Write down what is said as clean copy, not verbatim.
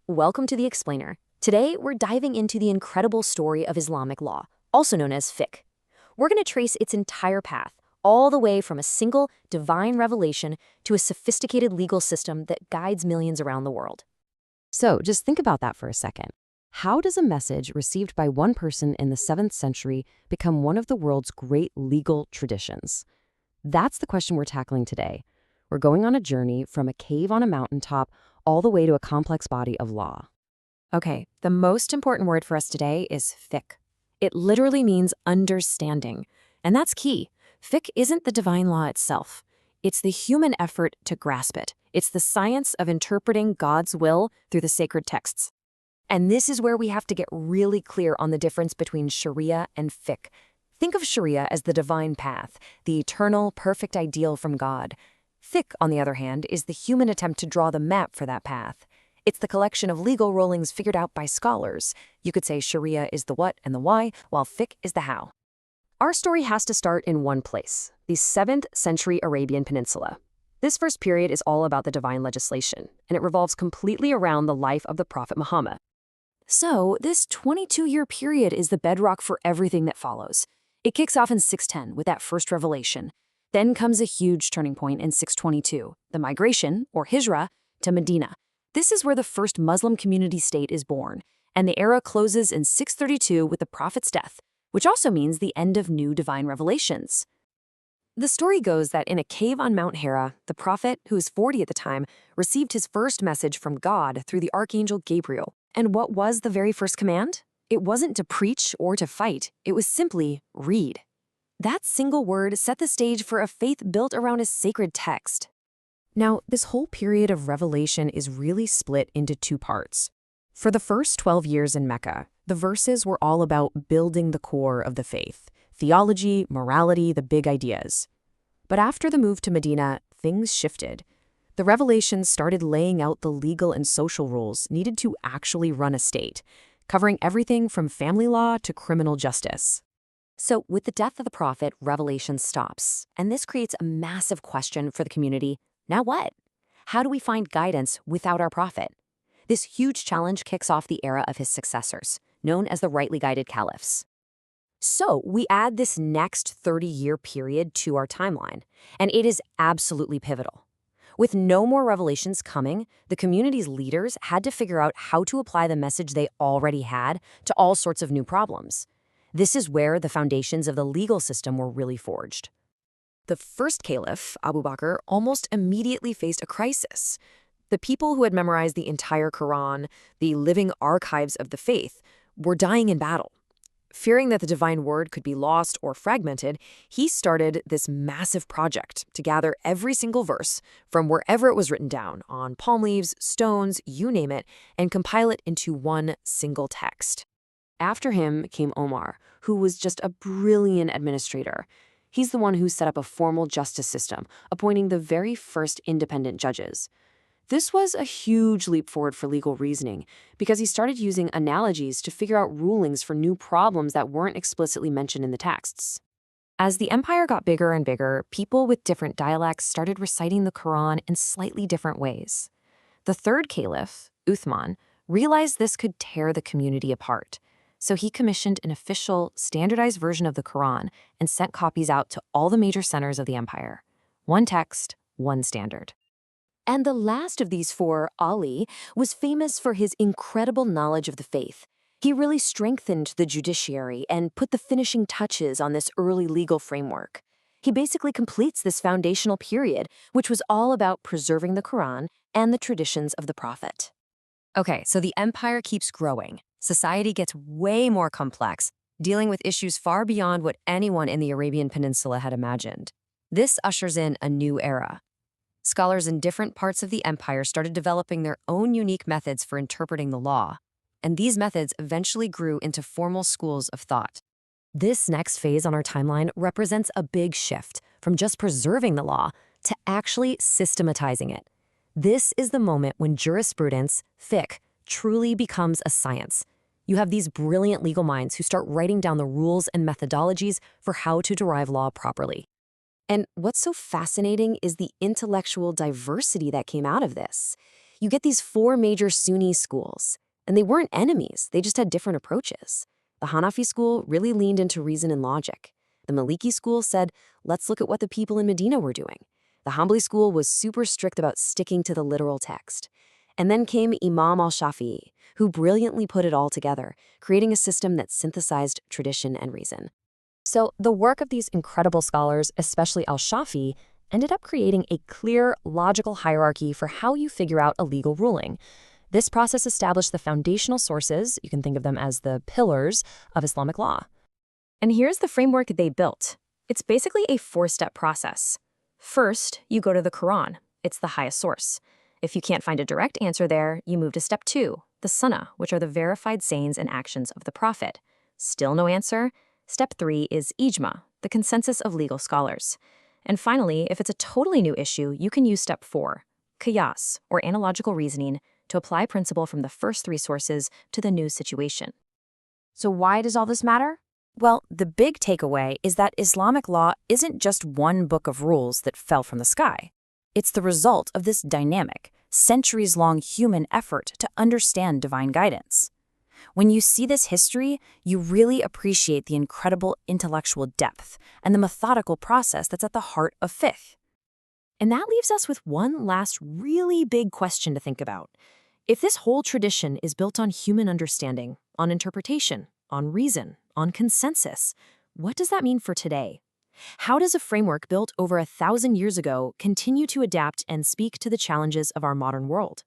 Welcome to The Explainer. Today, we're diving into the incredible story of Islamic law, also known as fiqh. We're going to trace its entire path, all the way from a single divine revelation to a sophisticated legal system that guides millions around the world. So just think about that for a second. How does a message received by one person in the 7th century become one of the world's great legal traditions? That's the question we're tackling today. We're going on a journey from a cave on a mountaintop all the way to a complex body of law. Okay, the most important word for us today is fiqh. It literally means understanding, and that's key. Fiqh isn't the divine law itself. It's the human effort to grasp it. It's the science of interpreting God's will through the sacred texts. And this is where we have to get really clear on the difference between Sharia and fiqh. Think of Sharia as the divine path, the eternal, perfect ideal from God. Fiqh, on the other hand, is the human attempt to draw the map for that path. It's the collection of legal rulings figured out by scholars. You could say Sharia is the what and the why, while fiqh is the how. Our story has to start in one place, the 7th century Arabian Peninsula. This first period is all about the divine legislation, and it revolves completely around the life of the Prophet Muhammad. So, this 22-year period is the bedrock for everything that follows. It kicks off in 610 with that first revelation. Then comes a huge turning point in 622, the migration, or hijrah, to Medina. This is where the first Muslim community state is born, and the era closes in 632 with the Prophet's death, which also means the end of new divine revelations. The story goes that in a cave on Mount Hera, the Prophet, who was 40 at the time, received his first message from God through the Archangel Gabriel. And what was the very first command? It wasn't to preach or to fight. It was simply read. That single word set the stage for a faith built around a sacred text. Now, this whole period of revelation is really split into two parts. For the first 12 years in Mecca, the verses were all about building the core of the faith, theology, morality, the big ideas. But after the move to Medina, things shifted. The revelations started laying out the legal and social rules needed to actually run a state, covering everything from family law to criminal justice. So, with the death of the Prophet, revelation stops, and this creates a massive question for the community. Now what? How do we find guidance without our Prophet? This huge challenge kicks off the era of his successors, known as the rightly guided caliphs. So, we add this next 30-year period to our timeline, and it is absolutely pivotal. With no more revelations coming, the community's leaders had to figure out how to apply the message they already had to all sorts of new problems. This is where the foundations of the legal system were really forged. The first caliph, Abu Bakr, almost immediately faced a crisis. The people who had memorized the entire Quran, the living archives of the faith, were dying in battle. Fearing that the divine word could be lost or fragmented, he started this massive project to gather every single verse from wherever it was written down, on palm leaves, stones, you name it, and compile it into one single text. After him came Omar, who was just a brilliant administrator. He's the one who set up a formal justice system, appointing the very first independent judges. This was a huge leap forward for legal reasoning because he started using analogies to figure out rulings for new problems that weren't explicitly mentioned in the texts. As the empire got bigger and bigger, people with different dialects started reciting the Quran in slightly different ways. The third caliph, Uthman, realized this could tear the community apart. So he commissioned an official, standardized version of the Quran and sent copies out to all the major centers of the empire. One text, one standard. And the last of these four, Ali, was famous for his incredible knowledge of the faith. He really strengthened the judiciary and put the finishing touches on this early legal framework. He basically completes this foundational period, which was all about preserving the Quran and the traditions of the Prophet. Okay, so the empire keeps growing. Society gets way more complex, dealing with issues far beyond what anyone in the Arabian Peninsula had imagined. This ushers in a new era. Scholars in different parts of the empire started developing their own unique methods for interpreting the law, and these methods eventually grew into formal schools of thought. This next phase on our timeline represents a big shift from just preserving the law to actually systematizing it. This is the moment when jurisprudence, fiqh, truly becomes a science. You have these brilliant legal minds who start writing down the rules and methodologies for how to derive law properly. And what's so fascinating is the intellectual diversity that came out of this. You get these four major Sunni schools, and they weren't enemies, they just had different approaches. The Hanafi school really leaned into reason and logic. The Maliki school said, let's look at what the people in Medina were doing. The Hanbali school was super strict about sticking to the literal text. And then came Imam al-Shafi'i, who brilliantly put it all together, creating a system that synthesized tradition and reason. So the work of these incredible scholars, especially al-Shafi'i, ended up creating a clear, logical hierarchy for how you figure out a legal ruling. This process established the foundational sources, you can think of them as the pillars, of Islamic law. And here's the framework they built. It's basically a four-step process. First, you go to the Quran. It's the highest source. If you can't find a direct answer there, you move to step 2, the Sunnah, which are the verified sayings and actions of the Prophet. Still no answer? Step 3 is Ijma, the consensus of legal scholars. And finally, if it's a totally new issue, you can use step 4, Qiyas, or analogical reasoning, to apply principle from the first 3 sources to the new situation. So why does all this matter? Well, the big takeaway is that Islamic law isn't just one book of rules that fell from the sky. It's the result of this dynamic, centuries-long human effort to understand divine guidance. When you see this history, you really appreciate the incredible intellectual depth and the methodical process that's at the heart of fiqh. And that leaves us with one last really big question to think about. If this whole tradition is built on human understanding, on interpretation, on reason, on consensus, what does that mean for today? How does a framework built over 1,000 years ago continue to adapt and speak to the challenges of our modern world?